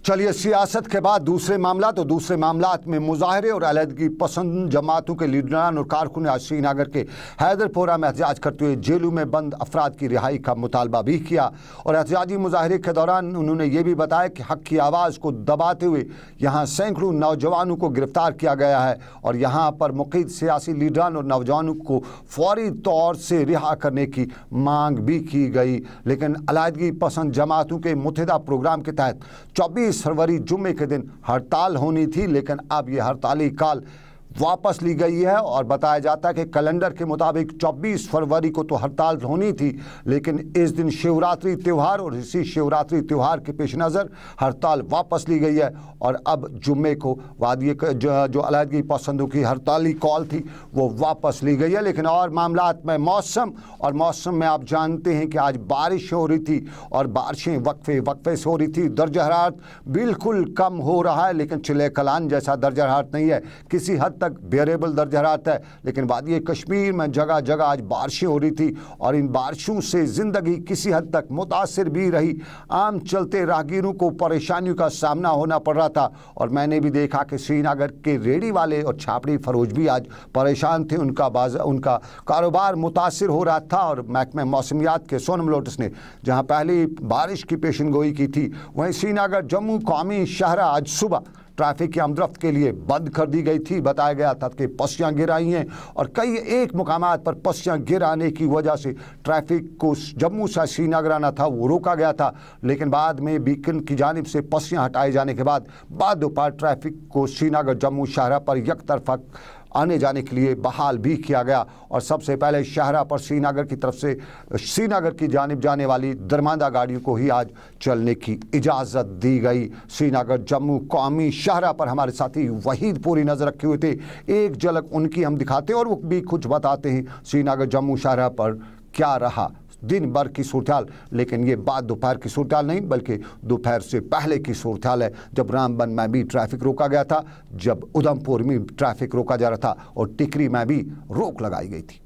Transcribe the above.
चलिए, सियासत के बाद दूसरे मामलात में मुजाहरे और अलहदगी पसंद जमातों के लीडरान और कारकुन आज श्रीनगर के हैदरपोरा में एहतजाज करते हुए जेलों में बंद अफराद की रिहाई का मुतालबा भी किया। और एहतजाजी मुजाहरे के दौरान उन्होंने ये भी बताया कि हक की आवाज़ को दबाते हुए यहाँ सैकड़ों नौजवानों को गिरफ्तार किया गया है और यहाँ पर मुक़ीद सियासी लीडरान और नौजवानों को फौरी तौर से रिहा करने की मांग भी की गई। लेकिन अलहदगी पसंद जमातों के मुत्तहिदा प्रोग्राम के तहत 24 फरवरी जुम्मे के दिन हड़ताल होनी थी, लेकिन अब ये हड़ताली काल वापस ली गई है और बताया जाता है कि कैलेंडर के मुताबिक 24 फरवरी को तो हड़ताल होनी थी, लेकिन इस दिन शिवरात्रि त्यौहार और इसी शिवरात्रि त्यौहार के पेश नज़र हड़ताल वापस ली गई है और अब जुम्मे को वादी जो अलहदगी पसंदों की हड़ताली कॉल थी वो वापस ली गई है। लेकिन और मामलात में मौसम में आप जानते हैं कि आज बारिश हो रही थी और बारिशें वक्फे से हो रही थी। दर्जा हरारत बिल्कुल कम हो रहा है, लेकिन चिले कलान जैसा दर्जा हरारत नहीं है, किसी हद तक बेरेबल दर्जा हरारत है। लेकिन वादी कश्मीर में जगह जगह आज बारिशें हो रही थी और इन बारिशों से ज़िंदगी किसी हद तक मुतासिर भी रही। आम चलते राहगीरों को परेशानियों का सामना होना पड़ रहा था और मैंने भी देखा कि श्रीनगर के रेडी वाले और छापड़ी फरोश भी आज परेशान थे, उनका कारोबार मुतासिर हो रहा था। और महकमे मौसमियात के सोनम लोटस ने जहां पहले बारिश की पेशनगोई की थी, वहीं श्रीनगर जम्मू कौमी शहरा आज सुबह ट्रैफिक की आमदरफ्त के लिए बंद कर दी गई थी। बताया गया था कि पस्सियाँ गिर आई हैं और कई एक मुकामात पर पस्सियाँ गिर आने की वजह से ट्रैफिक को जम्मू से श्रीनगर आना था वो रोका गया था। लेकिन बाद में बीकन की जानिब से पस्सियाँ हटाए जाने के बाद दोपहर ट्रैफिक को श्रीनगर जम्मू शहरा पर एक तरफा आने जाने के लिए बहाल भी किया गया और सबसे पहले शहरा पर श्रीनगर की तरफ से श्रीनगर की जानिब जाने वाली दरमांदा गाड़ियों को ही आज चलने की इजाज़त दी गई। श्रीनगर जम्मू कौमी शहरा पर हमारे साथी वहीद पूरी नज़र रखे हुए थे, एक झलक उनकी हम दिखाते हैं और वो भी कुछ बताते हैं श्रीनगर जम्मू शहरा पर क्या रहा दिन भर की सूरत। लेकिन ये बात दोपहर की सूरत नहीं बल्कि दोपहर से पहले की सूरत है, जब रामबन में भी ट्रैफिक रोका गया था, जब उधमपुर में ट्रैफिक रोका जा रहा था और टिकरी में भी रोक लगाई गई थी।